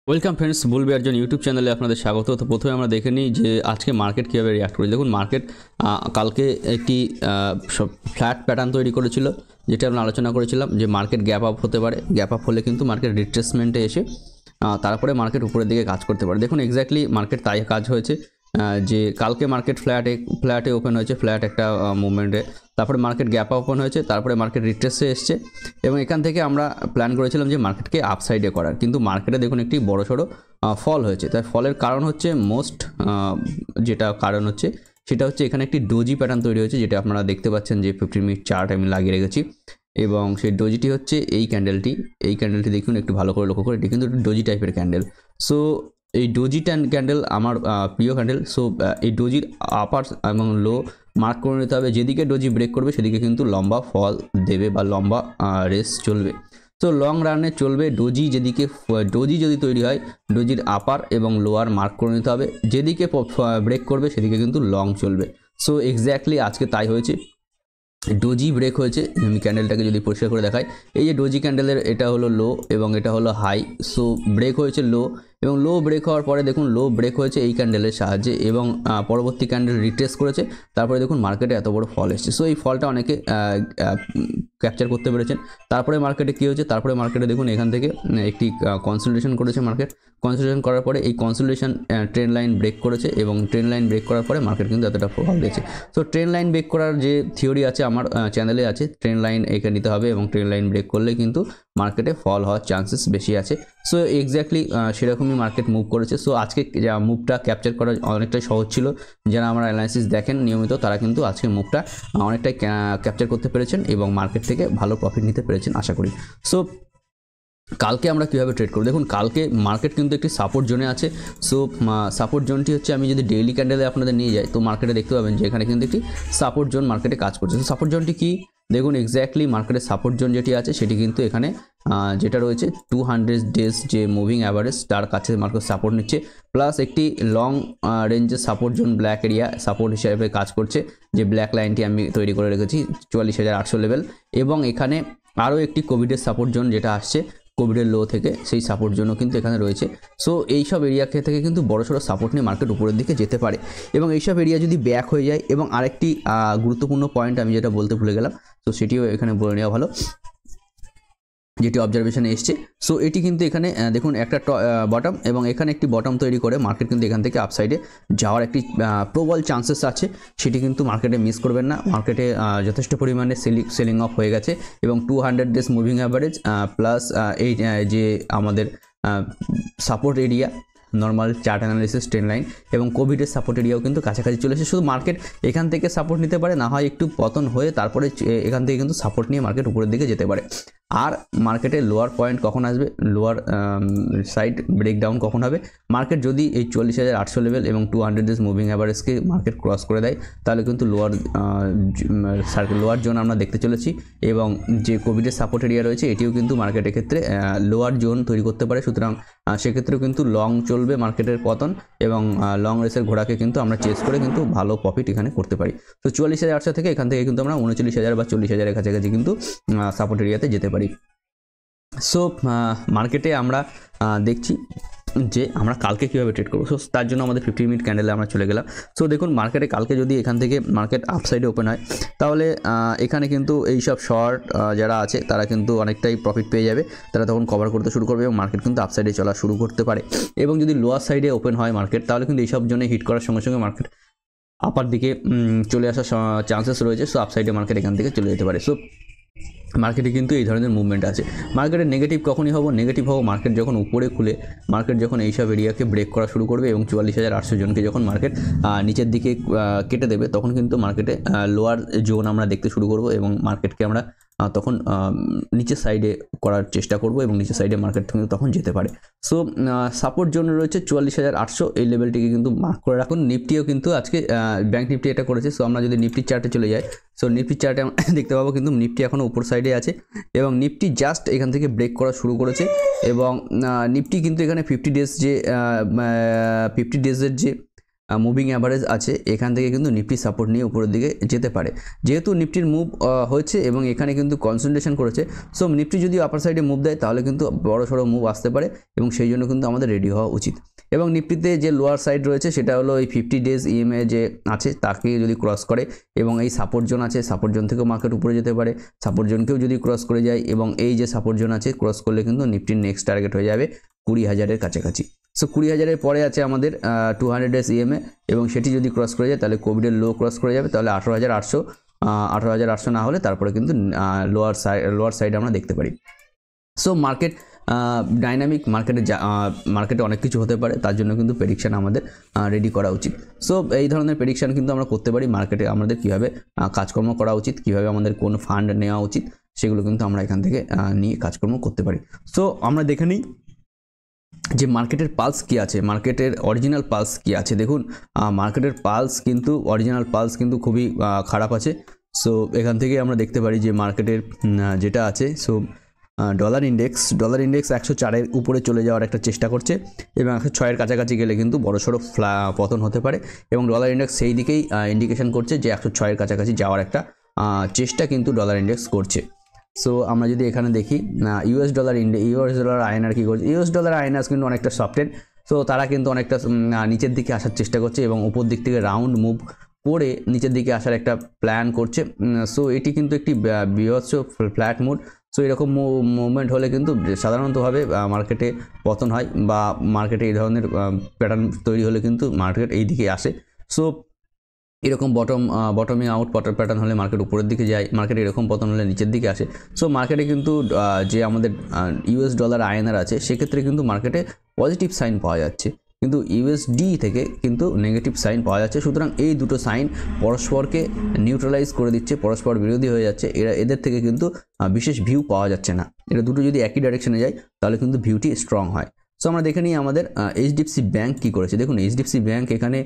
Welcome friends, বুল বিয়ার জন্য YouTube চ্যানেলে আপনাদের স্বাগত। তো প্রথমে আমরা দেখে নিই যে আজকে মার্কেট কীভাবে রিয়াক্ট করেছে। দেখুন, মার্কেট কালকে একটি ফ্ল্যাট প্যাটার্ন তৈরি করেছিল, যেটা আমরা আলোচনা করেছিলাম যে মার্কেট গ্যাপ আপ হতে পারে। গ্যাপ আপ হলে কিন্তু মার্কেট রিট্রেসমেন্টে এসে তারপরে মার্কেট উপরের দিকে কাজ করতে পারে। দেখুন, এক্স্যাক্টলি মার্কেট তাই কাজ হয়েছে যে কালকে মার্কেট ফ্ল্যাটে ওপেন হয়েছে, ফ্ল্যাট একটা মুভমেন্টে, তারপরে মার্কেট গ্যাপ ওপেন হয়েছে, তারপরে মার্কেট রিট্রেসে এসছে এবং এখান থেকে আমরা প্ল্যান করেছিলাম যে মার্কেটকে আপসাইডে করার, কিন্তু মার্কেটে দেখুন একটি বড়সড় ফল হয়েছে। তাই ফলের কারণ হচ্ছে যেটা কারণ হচ্ছে সেটা হচ্ছে এখানে একটি ডোজি প্যাটার্ন তৈরি হয়েছে, যেটা আপনারা দেখতে পাচ্ছেন যে 15 মিনিট চার্ট আমি লাগিয়ে রেখেছি এবং সেই ডোজিটি হচ্ছে এই ক্যান্ডেলটি দেখুন একটু ভালো করে লক্ষ্য করে, এটি কিন্তু ডোজি টাইপের ক্যান্ডেল। সো এই ডোজি ক্যান্ডেল আমার প্রিয় ক্যান্ডেল। সো এই ডোজির আপার এবং লো মার্ক করে নিতে হবে। যেদিকে ডোজি ব্রেক করবে সেদিকে কিন্তু লম্বা ফল দেবে বা লম্বা রেস চলবে। তো লং রানে চলবে ডোজি, ডোজি যদি তৈরি হয় ডোজির আপার এবং লোয়ার মার্ক করে নিতে হবে। যেদিকে ব্রেক করবে সেদিকে কিন্তু লং চলবে। সো এক্স্যাক্টলি আজকে তাই হয়েছে, ডোজি ব্রেক হয়েছে। আমি ক্যান্ডেলটাকে যদি পরিষ্কার করে দেখাই, এই যে ডোজি ক্যান্ডেলের এটা হলো লো এবং এটা হলো হাই। সো ব্রেক হয়েছে লো এবং লো ব্রেক হওয়ার পরে দেখুন লো ব্রেক হয়েছে এই ক্যান্ডেলের সাহায্যে এবং পরবর্তী ক্যান্ডেল রিট্রেস করেছে, তারপরে দেখুন মার্কেটে এত বড় ফল এসেছে। সো এই ফলটা অনেকে ক্যাপচার করতে পেরেছেন। তারপরে মার্কেটে কী হয়েছে, তারপরে মার্কেটে দেখুন এখান থেকে একটি কনসলিডেশন করেছে মার্কেট। কনসলিডেশন করার পরে এই কনসলিডেশন ট্রেন্ড লাইন ব্রেক করেছে এবং ট্রেন্ড লাইন ব্রেক করার পরে মার্কেট কিন্তু এতটা ফল দিয়েছে। সো ট্রেন্ড লাইন ব্রেক করার যে থিওরি আছে আমার চ্যানেলে আছে, ট্রেন্ড লাইন এঁকে নিতে হবে এবং ট্রেন্ড লাইন ব্রেক করলে কিন্তু মার্কেটে ফল হওয়ার চান্সেস বেশি আছে। সো এক্স্যাক্টলি সেরকমই মার্কেট মুভ করেছে। সো আজকে যা মুভটা ক্যাপচার করা অনেকটাই সহজ ছিল। যারা আমার অ্যানালাইসিস দেখেন নিয়মিত তারা কিন্তু আজকে মুভটা অনেকটাই ক্যাপচার করতে পেরেছেন এবং মার্কেট থেকে ভালো প্রফিট নিতে পেরেছেন আশা করি। সো কালকে আমরা কীভাবে ট্রেড করব, দেখুন কালকে মার্কেট কিন্তু একটি সাপোর্ট জোনে আছে। সো সাপোর্ট জোনটি হচ্ছে, আমি যদি ডেইলি ক্যান্ডেলে আপনাদের নিয়ে যাই তো মার্কেটে দেখতে পাবেন যে এখানে কিন্তু একটি সাপোর্ট জোন মার্কেটে কাজ করছে। তো সাপোর্ট জোনটি কি, দেখুন এক্স্যাক্টলি মার্কেটের সাপোর্ট জোন যেটি আছে সেটি কিন্তু এখানে যেটা রয়েছে 200 ডেজ যে মুভিং অ্যাভারেজ তার কাছে মার্কেট সাপোর্ট নিচ্ছে, প্লাস একটি লং রেঞ্জের support zone black area support হিসাবে কাজ করছে, যে ব্ল্যাক লাইনটি আমি তৈরি করে রেখেছি 44,800 লেভেল, এবং এখানে আরও একটি কোভিডের সাপোর্ট জোন যেটা আসছে কোভিডের লো থেকে, সেই সাপোর্ট জন্য কিন্তু এখানে রয়েছে। সো এইসব এরিয়া থেকে কিন্তু বড়সড় সাপোর্ট নিয়ে মার্কেট উপরের দিকে যেতে পারে এবং এইসব এরিয়া যদি ব্যাক হয়ে যায়, এবং আরেকটি গুরুত্বপূর্ণ পয়েন্ট আমি যেটা বলতে ভুলে গেলাম, তো সেটিও এখানে বলে নেওয়া ভালো, যেটি অবজারভেশনে এসছে। সো এটি কিন্তু এখানে দেখুন একটা বটম এবং এখানে একটি বটম তৈরি করে মার্কেট কিন্তু এখান থেকে আপসাইডে যাওয়ার একটি প্রবল চান্সেস আছে, সেটি কিন্তু মার্কেটে মিস করবেন না। মার্কেটে যথেষ্ট পরিমাণে সেলিং অফ হয়ে গেছে এবং 200 ডেজ মুভিং অ্যাভারেজ প্লাস এই যে আমাদের support area normal chart analysis trend line এবং কোভিডের সাপোর্ট এরিয়াও কিন্তু কাছাকাছি চলে এসেছে। শুধু মার্কেট এখান থেকে সাপোর্ট নিতে পারে, না হয় একটু পতন হয়ে তারপরে এখান থেকে কিন্তু সাপোর্ট নিয়ে মার্কেট উপরের দিকে যেতে পারে। আর মার্কেটে লোয়ার পয়েন্ট কখন আসবে, লোয়ার সাইড ব্রেকডাউন কখন হবে, মার্কেট যদি এই 44,800 লেভেল এবং 200 ডেজ মুভিং অ্যাভারেজকে মার্কেট ক্রস করে দেয়, তাহলে কিন্তু লোয়ার জোন আমরা দেখতে চলেছি এবং যে কোভিডের সাপোর্ট এরিয়া রয়েছে এটিও কিন্তু মার্কেটের ক্ষেত্রে লোয়ার জোন তৈরি করতে পারে। সুতরাং সেক্ষেত্রেও কিন্তু লং চলবে মার্কেটের পতন এবং লং রেসের ঘোড়াকে কিন্তু আমরা চেস করে কিন্তু ভালো প্রফিট এখানে করতে পারি। তো 44,800 থেকে এখান থেকে কিন্তু আমরা 39,000 বা 40,000-এর কাছাকাছি কিন্তু সাপোর্ট এরিয়াতে যেতে পারি। সো মার্কেটে আমরা দেখছি যে আমরা কালকে কীভাবে ট্রেড করবো। সো তার জন্য আমাদের 15 মিনিট ক্যান্ডেলে আমরা চলে গেলাম। সো দেখুন মার্কেটে কালকে যদি এখান থেকে মার্কেট আপসাইডে ওপেন হয়, তাহলে এখানে কিন্তু এইসব শর্ট যারা আছে তারা কিন্তু অনেকটাই প্রফিট পেয়ে যাবে, তারা তখন কভার করতে শুরু করবে এবং মার্কেট কিন্তু আপসাইডে চলা শুরু করতে পারে। এবং যদি লোয়ার সাইডে ওপেন হয় মার্কেট, তাহলে কিন্তু এইসব জন্য হিট করার সঙ্গে সঙ্গে মার্কেট আপার দিকে চলে আসার চান্সেস রয়েছে। সো আপসাইডে মার্কেট এখান থেকে চলে যেতে পারে। সো মার্কেটে কিন্তু এই ধরনের মুভমেন্ট আছে। মার্কেটে নেগেটিভ কখনই নেগেটিভ হবো মার্কেট যখন উপরে খুলে মার্কেট যখন এইসব এরিয়াকে ব্রেক করা শুরু করবে এবং 44,800 জনকে যখন মার্কেট নিচের দিকে কেটে দেবে, তখন কিন্তু মার্কেটে লোয়ার জোন আমরা দেখতে শুরু করব এবং মার্কেটকে আমরা তখন নিচের সাইডে করার চেষ্টা করব এবং নিচের সাইডে মার্কেট কিন্তু তখন যেতে পারে। সো সাপোর্ট জোন রয়েছে 44,800, এই লেভেলটিকে কিন্তু মার্ক করে রাখুন। নিফটিও কিন্তু আজকে ব্যাংক নিফটি এটা করেছে। সো আমরা যদি নিফটির চার্টে চলে যাই, সো নিফটির চার্টে দেখতে পাবো কিন্তু নিফটি এখনও উপর সাইডে আছে এবং নিফটি জাস্ট এখান থেকে ব্রেক করা শুরু করেছে এবং নিফটি কিন্তু এখানে 50 ডেজের যে মুভিং অ্যাভারেজ আছে, এখান থেকে কিন্তু নিফটি সাপোর্ট নিয়ে উপরের দিকে যেতে পারে। যেহেতু নিফটির মুভ হয়েছে এবং এখানে কিন্তু কনসেন্ট্রেশন করেছে, সো নিফটি যদি আপার সাইডে মুভ দেয় তাহলে কিন্তু বড় সড়ো মুভ আসতে পারে এবং সেই জন্য কিন্তু আমাদের রেডি হওয়া উচিত। এবং নিফটিতে যে লোয়ার সাইড রয়েছে সেটা হলো এই 50 ডেজ ইএমএ যে আছে তাকে যদি ক্রস করে এবং এই সাপোর্ট জোন আছে, সাপোর্ট জোন থেকেও মার্কেট উপরে যেতে পারে, সাপোর্ট জোনকেও যদি ক্রস করে যায় এবং এই যে সাপোর্ট জোন আছে ক্রস করলে কিন্তু নিফটির নেক্সট টার্গেট হয়ে যাবে 20,000-এর কাছাকাছি। সো 20,000-এর পরে আছে আমাদের 200 ডেজ ইএমএ এবং সেটি যদি ক্রস করে যায় তাহলে কোভিডের লো ক্রস করে যাবে, তাহলে 18,800 না হলে তারপরে কিন্তু লোয়ার সাইড আমরা দেখতে পারি। সো মার্কেট ডাইনামিক, মার্কেটে অনেক কিছু হতে পারে, তার জন্য কিন্তু প্রেডিকশান আমাদের রেডি করা উচিত। সো এই ধরনের প্রেডিকশান কিন্তু আমরা করতে পারি মার্কেটে আমাদের কীভাবে কাজকর্ম করা উচিত, কীভাবে আমাদের কোন ফান্ড নেওয়া উচিত, সেগুলো কিন্তু আমরা এখান থেকে নিয়ে কাজকর্ম করতে পারি। সো আমরা দেখে নিই যে মার্কেটের পালস কী আছে, মার্কেটের অরিজিনাল পালস কী আছে। দেখুন মার্কেটের পালস কিন্তু অরিজিনাল পালস কিন্তু খুবই খারাপ আছে। সো এখান থেকে আমরা দেখতে পারি যে মার্কেটের যেটা আছে, সো ডলার ইন্ডেক্স 104-এর উপরে চলে যাওয়ার একটা চেষ্টা করছে এবং 106-এর কাছাকাছি গেলে কিন্তু বড়সড় পতন হতে পারে এবং ডলার ইন্ডেক্স সেই দিকেই ইন্ডিকেশন করছে যে 106-এর কাছাকাছি যাওয়ার একটা চেষ্টা কিন্তু ডলার ইন্ডেক্স করছে। সো আমরা যদি এখানে দেখি ইউএস ডলার আইএনআর কী করছে, ইউএস ডলার আইএনআর কিন্তু অনেকটা সফটেন, সো তারা কিন্তু অনেকটা নিচের দিকে আসার চেষ্টা করছে এবং উপর দিক থেকে রাউন্ড মুভ করে নিচের দিকে আসার একটা প্ল্যান করছে। সো এটি কিন্তু একটি বৃহৎ ফ্ল্যাট মুড। সো এরকম মুভমেন্ট হলে কিন্তু সাধারণতভাবে মার্কেটে পতন হয় বা মার্কেটে এই ধরনের প্যাটার্ন তৈরি হলে কিন্তু মার্কেট এই দিকে আসে। সো এরকম বটমিং আউট প্যাটার্ন হলে মার্কেট উপরের দিকে যায়, মার্কেট এরকম পতন হলে নিচের দিকে আসে। সো মার্কেটে কিন্তু যে আমাদের ইউএস ডলার আইএনআর আছে সেক্ষেত্রে কিন্তু মার্কেটে পজিটিভ সাইন পাওয়া যাচ্ছে, কিন্তু ইউএসডি থেকে কিন্তু নেগেটিভ সাইন পাওয়া যাচ্ছে। সুতরাং এই দুটো সাইন পরস্পরকে নিউট্রালাইজ করে দিচ্ছে, পরস্পর বিরোধী হয়ে যাচ্ছে, এদের থেকে কিন্তু বিশেষ ভিউ পাওয়া যাচ্ছে না। এটা দুটো যদি একই ডাইরেকশনে যায় তাহলে কিন্তু ভিউটি স্ট্রং হয়। সো আমরা দেখে নিই আমাদের এইচডিএফসি ব্যাঙ্ক কী করেছে। দেখুন এইচডিএফসি ব্যাঙ্ক এখানে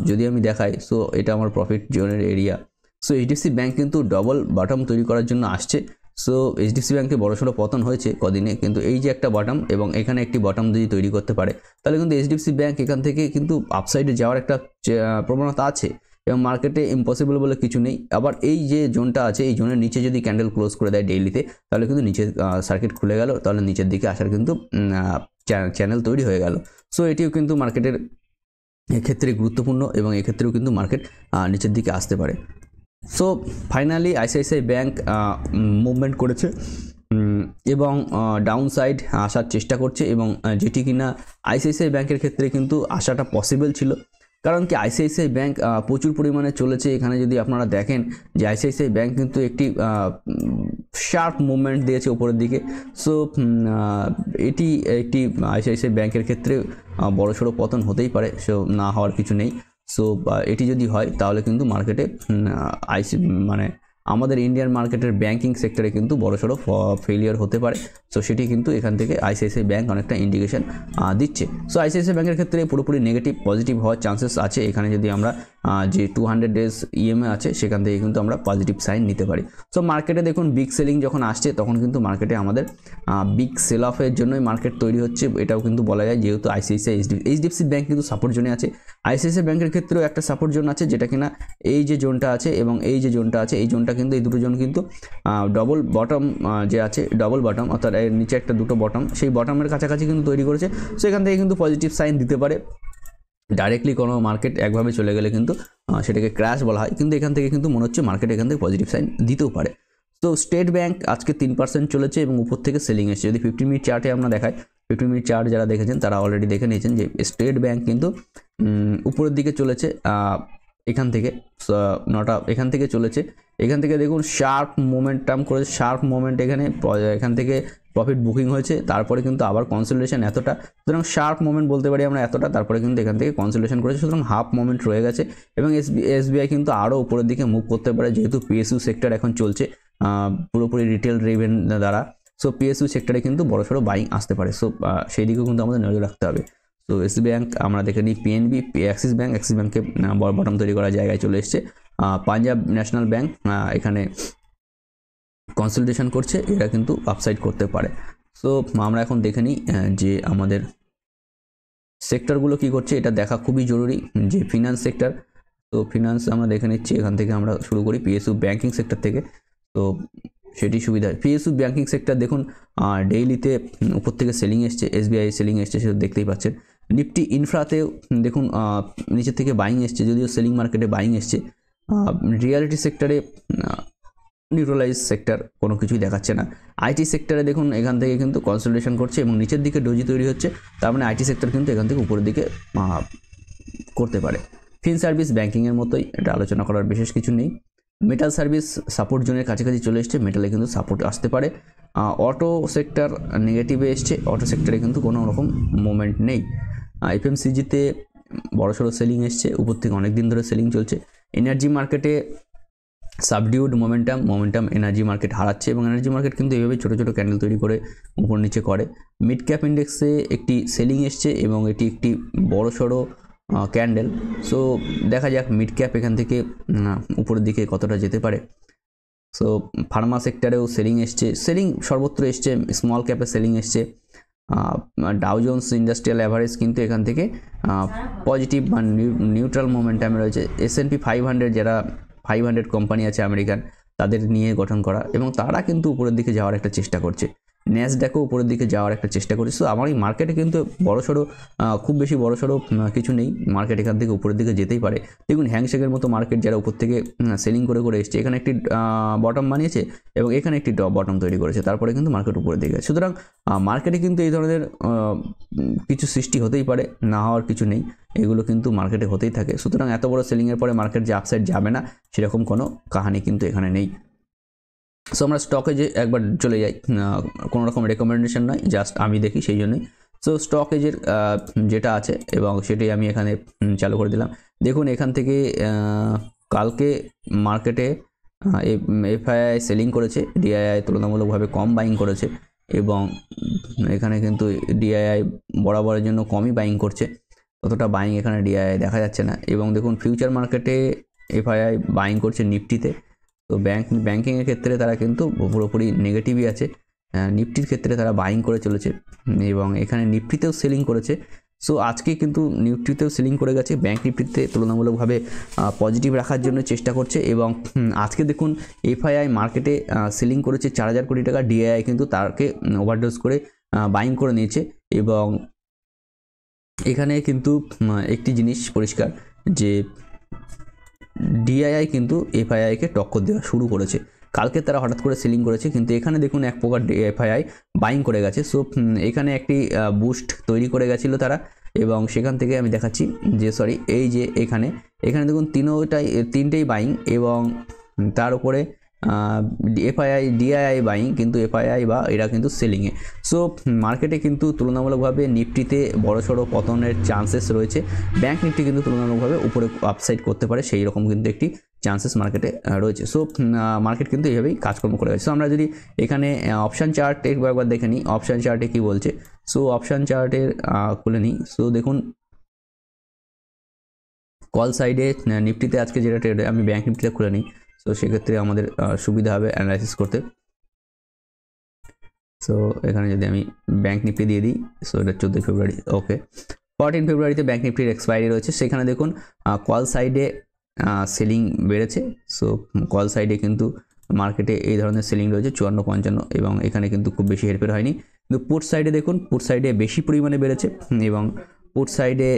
যদি আমি দেখাই, সো এটা আমার প্রফিট জোনের এরিয়া। সো এইচডিএফসি ব্যাঙ্ক কিন্তু ডবল বটম তৈরি করার জন্য আসছে। সো এইচডিএফসি ব্যাঙ্কে বড়সড় পতন হয়েছে কদিনে, কিন্তু এই যে একটা বটম এবং এখানে একটি বটম যদি তৈরি করতে পারে তাহলে কিন্তু এইচডিএফসি ব্যাঙ্ক এখান থেকে কিন্তু আপসাইডে যাওয়ার একটা প্রবণতা আছে এবং মার্কেটে ইম্পসিবল বলে কিছু নেই। আবার এই যে জোনটা আছে এই জোনের নিচে যদি ক্যান্ডেল ক্লোজ করে দেয় ডেইলিতে তাহলে কিন্তু নিচে সার্কিট খুলে গেল, তাহলে নিচের দিকে আসার কিন্তু চ্যানেল তৈরি হয়ে গেল। সো এটিও কিন্তু মার্কেটের এক্ষেত্রে গুরুত্বপূর্ণ এবং এক্ষেত্রেও কিন্তু মার্কেট নিচের দিকে আসতে পারে। So finally ICICI bank movement করেছে এবং ডাউন সাইড আসার চেষ্টা করছে এবং যেটি কিনা আইসিআইসিআই ব্যাঙ্কের ক্ষেত্রে কিন্তু আসাটা পসিবল ছিল, কারণ কি আইসিআইসিআই ব্যাঙ্ক প্রচুর পরিমাণে চলেছে। এখানে যদি আপনারা দেখেন যে আইসিআইসিআই ব্যাঙ্ক কিন্তু একটি শার্প মুভমেন্ট দিয়েছে উপরের দিকে। সো এটি একটি আইসিআইসিআই ব্যাঙ্কের ক্ষেত্রে বড়সড় পতন হতেই পারে, সো না হওয়ার কিছু নেই। সো এটি যদি হয় তাহলে কিন্তু মার্কেটে মানে আমাদের ইন্ডিয়ান মার্কেটের ব্যাঙ্কিং সেক্টরে কিন্তু বড়সড় ফেলিয়ার হতে পারে। সো সেটি কিন্তু এখান থেকে আইসিআইসিআই ব্যাঙ্ক অনেকটা ইন্ডিকেশন দিচ্ছে। সো আইসিআইসিআই ব্যাঙ্কের ক্ষেত্রে পুরোপুরি নেগেটিভ পজিটিভ হওয়ার চান্সেস আছে। এখানে যদি আমরা যে 200 ডেজ ইএমএ আছে সেখান থেকে কিন্তু আমরা পজিটিভ সাইন নিতে পারি। সো মার্কেটে দেখুন বিগ সেলিং যখন আসছে তখন কিন্তু মার্কেটে আমাদের বিগ সেল অফের জন্যই মার্কেট তৈরি হচ্ছে, এটাও কিন্তু বলা যায়। যেহেতু আইসিআইসিআই এইচডিএফসি ব্যাঙ্ক কিন্তু সাপোর্ট জোনে আছে, আইসিআইসিআই ব্যাঙ্কের ক্ষেত্রেও একটা সাপোর্ট জোন আছে যেটা কিনা এই যে জোনটা আছে এবং এই যে জোনটা আছে, এই জোনটা কিন্তু এই দুটো জোন কিন্তু ডবল বটম যে আছে, ডবল বটম অর্থাৎ এর নিচে একটা দুটো বটম, সেই বটমের কাছাকাছি কিন্তু তৈরি করেছে। সো এখান থেকে কিন্তু পজিটিভ সাইন দিতে পারে। ডাইরেক্টলি কোনো মার্কেট একভাবে চলে গেলে কিন্তু সেটাকে ক্র্যাশ বলা হয়, কিন্তু এখান থেকে কিন্তু মনে হচ্ছে মার্কেট এখান থেকে পজিটিভ সাইন দিতেও পারে। তো স্টেট ব্যাঙ্ক আজকে 3% চলেছে এবং উপর থেকে সেলিং এসেছে। যদি 15 মিনিট চার্টে আমরা দেখাই, 15 মিনিট চার্ট যারা দেখেছেন তারা অলরেডি দেখে নিয়েছেন যে স্টেট ব্যাঙ্ক কিন্তু উপরের দিকে চলেছে এখান থেকে এখান থেকে চলেছে। এখান থেকে দেখুন শার্প মোমেন্টাম করেছে, শার্প মোমেন্ট এখান থেকে প্রফিট বুকিং হয়েছে, তারপরে কিন্তু আবার কনসোলিডেশন এতটা, সুতরাং শার্প মোমেন্ট বলতে পারি আমরা এতটা, তারপরে কিন্তু এখান থেকে কনসোলিডেশন করেছে, সুতরাং হাফ মোমেন্ট রয়ে গেছে এবং এসবিআই কিন্তু আরও উপরের দিকে মুভ করতে পারে যেহেতু পিএসইউ সেক্টর এখন চলছে পুরোপুরি রিটেল ড্রিভেন দ্বারা। সো পিএসইউ সেক্টরে কিন্তু বড়সড় বাইং আসতে পারে। সো সেই দিকেও কিন্তু আমাদের নজর রাখতে হবে। তো এসবি ব্যাঙ্ক আমরা দেখে নিই, পিএনবি, অ্যাক্সিস ব্যাঙ্কে বটম তৈরি করার জায়গায় চলে এসছে। পাঞ্জাব ন্যাশনাল ব্যাঙ্ক এখানে কনসোলিডেশন করছে, এরা কিন্তু আপসাইড করতে পারে। সো আমরা এখন দেখে নিই যে আমাদের সেক্টরগুলো কী করছে এটা দেখা খুবই জরুরি, যে ফিনান্স সেক্টর। তো ফিনান্স আমরা দেখে নিচ্ছি, এখান থেকে আমরা শুরু করি পিএসইউ ব্যাঙ্কিং সেক্টর থেকে। তো সেটি সুবিধা। পিএসইউ ব্যাঙ্কিং সেক্টর দেখুন ডেইলিতে উপর থেকে সেলিং এসছে, এসবিআই সেলিং এসছে, সেটা দেখতেই পাচ্ছেন। নিফটি ইনফ্রাতেও দেখুন নিচের থেকে বাইং এসছে, যদিও সেলিং মার্কেটে বাইং এসছে। রিয়ালিটি সেক্টরে নিউট্রালাইজ সেক্টর কোনো কিছুই দেখাচ্ছে না। আইটি সেক্টরে দেখুন এখান থেকে কিন্তু কনসলিডেশন করছে এবং নিচের দিকে ডোজি তৈরি হচ্ছে, তার মানে আইটি সেক্টর কিন্তু এখান থেকে উপরের দিকে করতে পারে। ফিন সার্ভিস ব্যাঙ্কিংয়ের মতোই, এটা আলোচনা করার বিশেষ কিছু নেই। মেটাল সার্ভিস সাপোর্ট জোনের কাছাকাছি চলে এসছে, মেটালে কিন্তু সাপোর্ট আসতে পারে। অটো সেক্টর নেগেটিভে এসছে, অটো সেক্টরে কিন্তু কোনো রকম মুভমেন্ট নেই। এফএমসিজিতে বড়সড় সেলিং এসছে, উপর থেকে অনেক দিন ধরে সেলিং চলছে। এনার্জি মার্কেটে সাবডিউড মোমেন্টাম এনার্জি মার্কেট হারাচ্ছে এবং এনার্জি মার্কেট কিন্তু এইভাবে ছোটো ছোটো ক্যান্ডেল তৈরি করে উপর নিচে করে। মিড ক্যাপ ইন্ডেক্সে একটি সেলিং এসছে এবং এটি একটি বড়সড় ক্যান্ডেল। সো দেখা যাক মিড ক্যাপ এখান থেকে উপরের দিকে কতটা যেতে পারে। সো ফার্মা সেক্টরেও সেলিং এসছে, সেলিং সর্বত্র এসছে, স্মল ক্যাপে সেলিং এসছে। ডাউ জোন্স ইন্ডাস্ট্রিয়াল অ্যাভারেজ কিন্তু এখান থেকে পজিটিভ বা নিউট্রাল মোমেন্টামে রয়েছে। S&P 500 যারা 500 কোম্পানি আছে আমেরিকান, তাদের নিয়ে গঠন করা, এবং তারা কিন্তু উপরের দিকে যাওয়ার একটা চেষ্টা করছে। ন্যাসড্যাকও উপরের দিকে যাওয়ার একটা চেষ্টা করছে। সো আমার এই মার্কেটে কিন্তু বড়সড় খুব বেশি বড়সড় কিছু নেই, মার্কেট এখান থেকে উপরের দিকে যেতেই পারে। দেখুন হ্যাংশেকের মতো মার্কেট যারা উপর থেকে সেলিং করে করে এসছে, এখানে একটি বটম বানিয়েছে এবং এখানে একটি বটম তৈরি করেছে, তারপরে কিন্তু মার্কেট উপরের দিকে। সুতরাং মার্কেটে কিন্তু এই ধরনের কিছু সৃষ্টি হতেই পারে, না হওয়ার কিছু নেই, এগুলো কিন্তু মার্কেটে হতেই থাকে। সুতরাং এত বড় সেলিংয়ের পরে মার্কেট যে আপসাইড যাবে না সেরকম কোনো কাহিনী কিন্তু এখানে নেই। সো আমরা স্টকে যে একবার চলে যাই, কোনো রকম রেকমেন্ডেশন নয়, জাস্ট আমি দেখি সেই জন্যই। সো স্টক এজের যেটা আছে এবং সেটাই আমি এখানে চালু করে দিলাম। দেখুন এখান থেকে কালকে মার্কেটে এফআইআই সেলিং করেছে, ডিআইআই তুলনামূলকভাবে কম বাইং করেছে এবং এখানে কিন্তু ডিআইআই বরাবরের জন্য কমই বাইং করছে, ততটা বাইং এখানে ডিআইআই দেখা যাচ্ছে না। এবং দেখুন ফিউচার মার্কেটে এফআইআই বাইং করছে নিফটিতে। তো ব্যাঙ্কিংয়ের ক্ষেত্রে তারা কিন্তু পুরোপুরি নেগেটিভই আছে, নিফটির ক্ষেত্রে তারা বাইং করে চলেছে এবং এখানে নিফটিতেও সেলিং করেছে। সো আজকে কিন্তু নিফটিতেও সেলিং করে গেছে, ব্যাঙ্ক নিফটিতে তুলনামূলকভাবে পজিটিভ রাখার জন্য চেষ্টা করছে। এবং আজকে দেখুন এফআইআই মার্কেটে সেলিং করেছে 4000 কোটি টাকা, ডিআইআই কিন্তু তাকে ওভারডোজ করে বাইং করে নিয়েছে। এবং এখানে কিন্তু একটি জিনিস পরিষ্কার যে ডিআইআই কিন্তু এফআইআইকে টক্কর দেওয়া শুরু করেছে। কালকে তারা হঠাৎ করে সেলিং করেছে, কিন্তু এখানে দেখুন এক প্রকার এফআইআই বাইং করে গেছে। সো এখানে একটি বুস্ট তৈরি করে গেছিলো তারা, এবং সেখান থেকে আমি দেখাচ্ছি যে এই যে এখানে দেখুন তিনটেই বাইং এবং তার উপরে এফআইআই ডিআইআই বাইং, কিন্তু এফআইআই বা এরা কিন্তু সেলিংয়ে। সো মার্কেটে কিন্তু তুলনামূলকভাবে নিফটিতে বড়সড় পতনের চান্সেস রয়েছে, ব্যাঙ্ক নিফটি কিন্তু তুলনামূলকভাবে উপরে আপসাইড করতে পারে, সেই রকম কিন্তু একটি চান্সেস মার্কেটে রয়েছে। সো মার্কেট কিন্তু এইভাবেই কাজকর্ম করে গেছে। সো আমরা যদি এখানে অপশান চার্টে একবার দেখে নিই, অপশান চার্টে কী বলছে। সো অপশান চার্টের খুলে নিই। সো দেখুন কল সাইডে নিফটিতে আজকে যেটা ট্রেড, আমি ব্যাঙ্ক নিফটিতে খুলে নিই, তো সেক্ষেত্রে আমাদের সুবিধা হবে অ্যানালাইসিস করতে। সো এখানে যদি আমি ব্যাঙ্ক নিফটি দিয়ে দিই, সো এটা 14 ফেব্রুয়ারি, ওকে 14 ফেব্রুয়ারিতে ব্যাঙ্ক নিফটির এক্সপায়ারি রয়েছে। সেখানে দেখুন কল সাইডে সেলিং বেড়েছে। সো কল সাইডে কিন্তু মার্কেটে এই ধরনের সেলিং রয়েছে 54-55, এবং এখানে কিন্তু খুব বেশি হেরফের হয়নি। কিন্তু পুট সাইডে দেখুন, পুট সাইডে বেশি পরিমাণে বেড়েছে এবং পুট সাইডে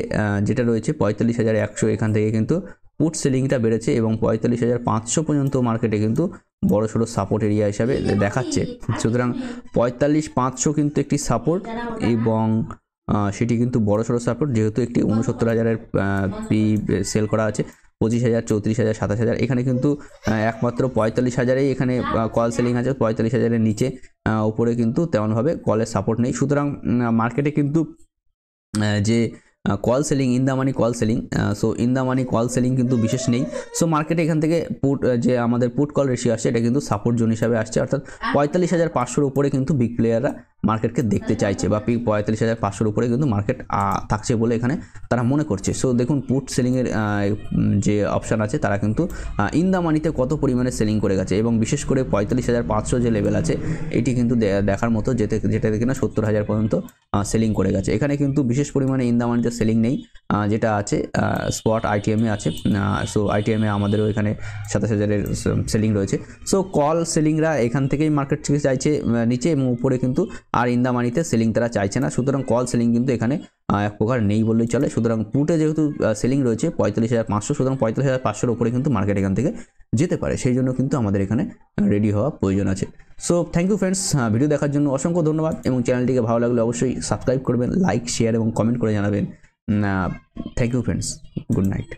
যেটা রয়েছে 45,100, এখান থেকে কিন্তু পুট সেলিংটা বেড়েছে এবং 45,500 পর্যন্ত মার্কেটে কিন্তু বড়সড় সাপোর্ট এরিয়া হিসাবে দেখাচ্ছে। সুতরাং 45,500 কিন্তু একটি সাপোর্ট এবং সেটি কিন্তু বড়সড় সাপোর্ট, যেহেতু একটি 69,000-এর পি সেল করা আছে, 25,000, 34,000, 27,000, এখানে কিন্তু একমাত্র 45,000-এই এখানে কল সেলিং আছে, 45,000-এর নিচে উপরে কিন্তু তেমনভাবে কলের সাপোর্ট নেই। সুতরাং মার্কেটে কিন্তু যে call selling, in the money call selling, so in the money call selling কিন্তু বিশেষ নেই। সো মার্কেটে এখান থেকে পুট যে আমাদের পুট কল রেশিও আসছে, এটা কিন্তু সাপোর্ট জোন হিসাবে আসছে, অর্থাৎ 45,500-র উপরে কিন্তু বিগ প্লেয়াররা মার্কেটকে দেখতে চাইছে, বা 45,500-র উপরে কিন্তু মার্কেট থাকছে বলে এখানে তারা মনে করছে। সো দেখুন পুট সেলিংয়ের যে অপশান আছে, তারা কিন্তু ইন দ্য মানিতে কত পরিমাণে সেলিং করে গেছে, এবং বিশেষ করে 45,500 যে লেভেল আছে, এটি কিন্তু দেখার মতো, যেটা কিনা 70,000 পর্যন্ত সেলিং করে গেছে। এখানে কিন্তু বিশেষ পরিমাণে ইন দ্য মানিতে সেলিং নেই, যেটা আছে স্পট আইটিএমে আছে। সো আইটিএমে আমাদেরও এখানে 27,000-এর সেলিং রয়েছে। সো কল সেলিংরা এখান থেকেই মার্কেট থেকে চাইছে নিচে এবং উপরে, কিন্তু আর ইন দ্য মানিতে সেলিং তারা চাইছে না। সুতরাং কল সেলিং কিন্তু এখানে এক প্রকার নেই বললেই চলে। সুতরাং পুটে যেহেতু সেলিং রয়েছে 45,500, সুতরাং 45,500-এর উপরে কিন্তু মার্কেট এখান থেকে যেতে পারে। সেই জন্য কিন্তু আমাদের এখানে রেডি হওয়া প্রয়োজন আছে। So thank you friends, video দেখার জন্য অসংখ্য ধন্যবাদ এবং চ্যানেলটিকে ভালো লাগলে অবশ্যই সাবস্ক্রাইব করবেন, লাইক, শেয়ার এবং কমেন্ট করে জানাবেন। Thank you friends, good night.